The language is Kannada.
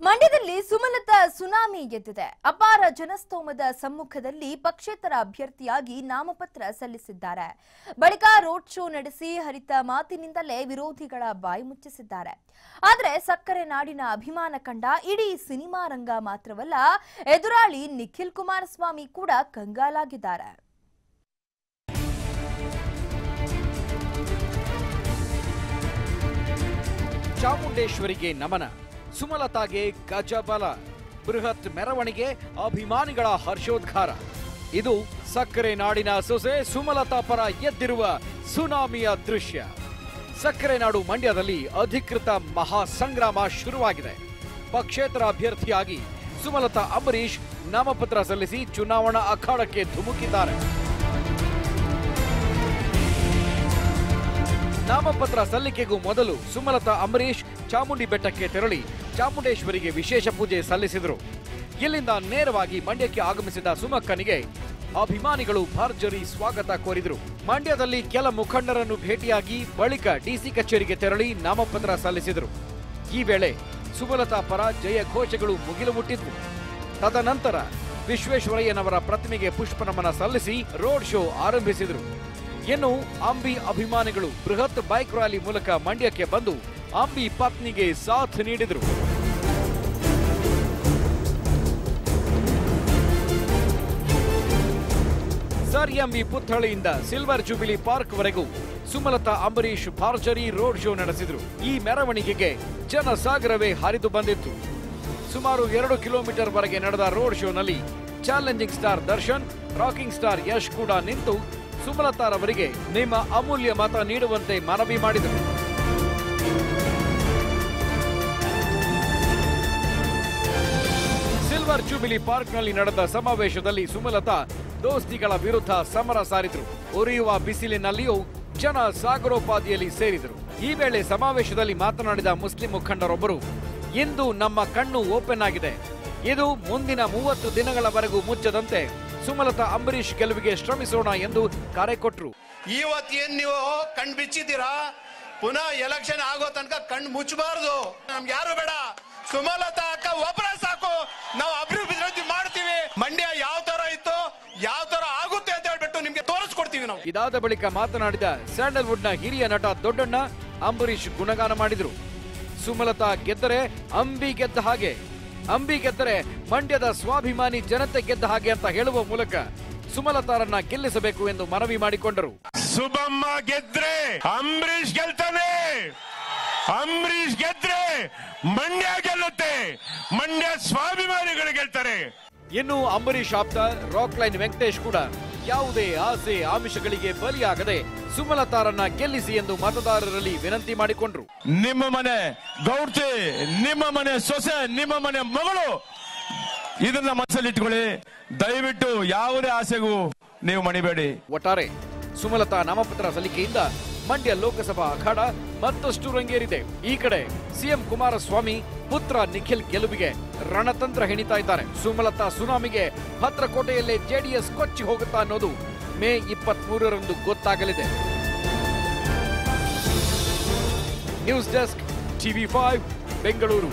ಮಂಡ್ಯದಲ್ಲಿ ಸುಮಲತಾ ಸುನಾಮಿ ಎದ್ದಿದೆ. ಅಪಾರ ಜನಸ್ತೋಮದ ಸಮ್ಮುಖದಲ್ಲಿ ಪಕ್ಷೇತರ ಅಭ್ಯರ್ಥಿಯಾಗಿ ನಾಮಪತ್ರ ಸಲ್ಲಿಸಿದ್ದಾರೆ. ಬಳಿಕ ರೋಡ್ ಶೋ ನಡೆಸಿ ಹರಿತ ಮಾತಿನಿಂದಲೇ ವಿರೋಧಿಗಳ ಬಾಯಿ ಮುಚ್ಚಿಸಿದ್ದಾರೆ. ಆದರೆ ಸಕ್ಕರೆ ನಾಡಿನ ಅಭಿಮಾನ ಕಂಡ ಇಡೀ ಸಿನಿಮಾ ರಂಗ ಮಾತ್ರವಲ್ಲ, ಎದುರಾಳಿ ನಿಖಿಲ್ ಕುಮಾರಸ್ವಾಮಿ ಕೂಡ ಕಂಗಾಲಾಗಿದ್ದಾರೆ. ಚಾಮುಂಡೇಶ್ವರಿಗೆ ನಮನ, ಸುಮಲತಾಗೆ ಗಜಬಲ, ಬೃಹತ್ ಮೆರವಣಿಗೆ, ಅಭಿಮಾನಿಗಳ ಹರ್ಷೋದ್ಗಾರ. ಇದು ಸಕ್ಕರೆ ನಾಡಿನ ಸೊಸೆ ಸುಮಲತಾ ಪರ ಎದ್ದಿರುವ ಸುನಾಮಿಯ ದೃಶ್ಯ. ಸಕ್ಕರೆ ನಾಡು ಮಂಡ್ಯದಲ್ಲಿ ಅಧಿಕೃತ ಮಹಾ ಸಂಗ್ರಾಮ ಶುರುವಾಗಿದೆ. ಪಕ್ಷೇತರ ಅಭ್ಯರ್ಥಿಯಾಗಿ ಸುಮಲತಾ ಅಂಬರೀಶ್ ನಾಮಪತ್ರ ಸಲ್ಲಿಸಿ ಚುನಾವಣಾ ಅಖಾಡಕ್ಕೆ ಧುಮುಕಿದ್ದಾರೆ. ನಾಮಪತ್ರ ಸಲ್ಲಿಕೆಗೂ ಮೊದಲು ಸುಮಲತಾ ಅಂಬರೀಶ್ ಚಾಮುಂಡಿ ಬೆಟ್ಟಕ್ಕೆ ತೆರಳಿ ಚಾಮುಂಡೇಶ್ವರಿಗೆ ವಿಶೇಷ ಪೂಜೆ ಸಲ್ಲಿಸಿದರು. ಇಲ್ಲಿಂದ ನೇರವಾಗಿ ಮಂಡ್ಯಕ್ಕೆ ಆಗಮಿಸಿದ ಸುಮಕ್ಕನಿಗೆ ಅಭಿಮಾನಿಗಳು ಭರ್ಜರಿ ಸ್ವಾಗತ ಕೋರಿದರು. ಮಂಡ್ಯದಲ್ಲಿ ಕೆಲ ಮುಖಂಡರನ್ನು ಭೇಟಿಯಾಗಿ ಬಳಿಕ ಡಿಸಿ ಕಚೇರಿಗೆ ತೆರಳಿ ನಾಮಪತ್ರ ಸಲ್ಲಿಸಿದರು. ಈ ವೇಳೆ ಸುಮಲತಾ ಪರ ಜಯ ಘೋಷಗಳು ಮುಗಿಲು ಮುಟ್ಟಿದ್ವು. ತದನಂತರ ವಿಶ್ವೇಶ್ವರಯ್ಯನವರ ಪ್ರತಿಮೆಗೆ ಪುಷ್ಪ ನಮನ ಸಲ್ಲಿಸಿ ರೋಡ್ ಶೋ ಆರಂಭಿಸಿದರು. ಇನ್ನು ಅಂಬಿ ಅಭಿಮಾನಿಗಳು ಬೃಹತ್ ಬೈಕ್ ರ್ಯಾಲಿ ಮೂಲಕ ಮಂಡ್ಯಕ್ಕೆ ಬಂದು ಅಂಬಿ ಪತ್ನಿಗೆ ಸಾಥ್ ನೀಡಿದರು. ಸರ್ ಎಂಬಿ ಪುತ್ಥಳಿಯಿಂದ ಸಿಲ್ವರ್ ಜುಬಿಲಿ ಪಾರ್ಕ್ ವರೆಗೂ ಸುಮಲತಾ ಅಂಬರೀಶ್ ಭರ್ಜರಿ ರೋಡ್ ಶೋ ನಡೆಸಿದರು. ಈ ಮೆರವಣಿಗೆಗೆ ಜನಸಾಗರವೇ ಹರಿದು ಬಂದಿತ್ತು. ಸುಮಾರು 2 ಕಿಲೋಮೀಟರ್ ವರೆಗೆ ನಡೆದ ರೋಡ್ ಶೋನಲ್ಲಿ challenging star Darshan, rocking star Yash ಕೂಡ ನಿಂತು ಸುಮಲತಾರವರಿಗೆ ನಿಮ್ಮ ಅಮೂಲ್ಯ ಮತ ನೀಡುವಂತೆ ಮನವಿ ಮಾಡಿದರು. ಸಿಲ್ವರ್ ಜೂಬಿಲಿ ಪಾರ್ಕ್ನಲ್ಲಿ ನಡೆದ ಸಮಾವೇಶದಲ್ಲಿ ಸುಮಲತಾ ದೋಸ್ತಿಗಳ ವಿರುದ್ಧ ಸಮರ ಸಾರಿದ್ರು. ಉರಿಯುವ ಬಿಸಿಲಿನಲ್ಲಿಯೂ ಜನ ಸಾಗರೋಪಾದಿಯಲ್ಲಿ ಸೇರಿದರು. ಈ ವೇಳೆ ಸಮಾವೇಶದಲ್ಲಿ ಮಾತನಾಡಿದ ಮುಸ್ಲಿಂ ಮುಖಂಡರೊಬ್ಬರು, ಇಂದು ನಮ್ಮ ಕಣ್ಣು ಓಪನ್ ಆಗಿದೆ. ಇದು ಮುಂದಿನ 30 ದಿನಗಳವರೆಗೂ ಮುಚ್ಚದಂತೆ ಸುಮಲತಾ ಅಂಬರೀಶ್ ಗೆಲುವಿಗೆ ಶ್ರಮಿಸೋಣ ಎಂದು ಕರೆ ಕೊಟ್ಟರು. ಇವತ್ತೇನ್ ನೀವು ಕಣ್ ಬಿಚ್ಚಿದ್ದೀರಾ, ಪುನಃ ಎಲೆಕ್ಷನ್ ಆಗೋ ತನಕ ಕಣ್ ಮುಚ್ಚಬಾರ್ದು. ನಮ್ಗೆ ಯಾರು ಬೇಡ, ಸುಮಲತಾ ಅಕ್ಕ ಒಬ್ಬರೇ ಸಾಕು. ನಾವು ಅಭಿವೃದ್ಧಿ ಮಾಡ್ತೀವಿ. ಮಂಡ್ಯ ಯಾವ ತರ ಇತ್ತು, ಯಾವ ತರ ಆಗುತ್ತೆ ಅಂತ ಹೇಳ್ಬಿಟ್ಟು ನಿಮ್ಗೆ ತೋರಿಸ್ಕೊಡ್ತೀವಿ ನಾವು. ಇದಾದ ಬಳಿಕ ಮಾತನಾಡಿದ ಸ್ಯಾಂಡಲ್ವುಡ್ ನ ಹಿರಿಯ ನಟ ದೊಡ್ಡಣ್ಣ, ಅಂಬರೀಶ್ ಗುಣಗಾನ ಮಾಡಿದ್ರು. ಸುಮಲತಾ ಗೆದ್ದರೆ ಅಂಬಿ ಗೆದ್ದ ಹಾಗೆ, ಅಂಬಿ ಗೆದ್ದರೆ ಮಂಡ್ಯದ ಸ್ವಾಭಿಮಾನಿ ಜನತೆ ಗೆದ್ದ ಹಾಗೆ ಅಂತ ಹೇಳುವ ಮೂಲಕ ಸುಮಲತಾರನ್ನ ಗೆಲ್ಲಿಸಬೇಕು ಎಂದು ಮನವಿ ಮಾಡಿಕೊಂಡರು. ಸುಬ್ಬಮ್ಮ ಗೆದ್ರೆ ಅಂಬರೀಶ್ ಗೆಲ್ತಾನೆ, ಅಂಬರೀಶ್ ಗೆದ್ರೆ ಮಂಡ್ಯ ಗೆಲ್ಲುತ್ತೆ, ಮಂಡ್ಯ ಸ್ವಾಭಿಮಾನಿಗಳು ಗೆಲ್ತಾರೆ. ಇನ್ನು ಅಂಬರೀಶ್ ಆಪ್ತ ರಾಕ್ ಲೈನ್ ವೆಂಕಟೇಶ್ ಕೂಡ ಯಾವುದೇ ಆಸೆ ಆಮಿಷಗಳಿಗೆ ಬಲಿಯಾಗದೆ ಸುಮಲತಾರನ್ನ ಗೆಲ್ಲಿಸಿ ಎಂದು ಮತದಾರರಲ್ಲಿ ವಿನಂತಿ ಮಾಡಿಕೊಂಡ್ರು. ನಿಮ್ಮ ಮನೆ ಗೌಡ್ತಿ, ನಿಮ್ಮ ಮನೆ ಸೊಸೆ, ನಿಮ್ಮ ಮನೆ ಮಗಳು, ಇದನ್ನ ಮನಸ್ಸಲ್ಲಿಟ್ಕೊಳ್ಳಿ. ದಯವಿಟ್ಟು ಯಾವುದೇ ಆಸೆಗೂ ನೀವು ಮಣಿಬೇಡಿ. ಒಟ್ಟಾರೆ ಸುಮಲತಾ ನಾಮಪತ್ರ ಸಲ್ಲಿಕೆಯಿಂದ ಮಂಡ್ಯ ಲೋಕಸಭಾ ಅಖಾಡ ಮತ್ತಷ್ಟು ರಂಗೇರಿದೆ. ಈ ಕಡೆ ಸಿಎಂ ಕುಮಾರಸ್ವಾಮಿ ಪುತ್ರ ನಿಖಿಲ್ ಗೆಲುವಿಗೆ ರಣತಂತ್ರ ಹೆಣಿತಾ ಇದ್ದಾರೆ. ಸುಮಲತಾ ಸುನಾಮಿಗೆ ಭದ್ರಕೋಟೆಯಲ್ಲೇ ಜೆಡಿಎಸ್ ಕೊಚ್ಚಿ ಹೋಗುತ್ತಾ ಅನ್ನೋದು ಮೇ 23ರಂದು ಗೊತ್ತಾಗಲಿದೆ. News desk, TV5 Bengaluru.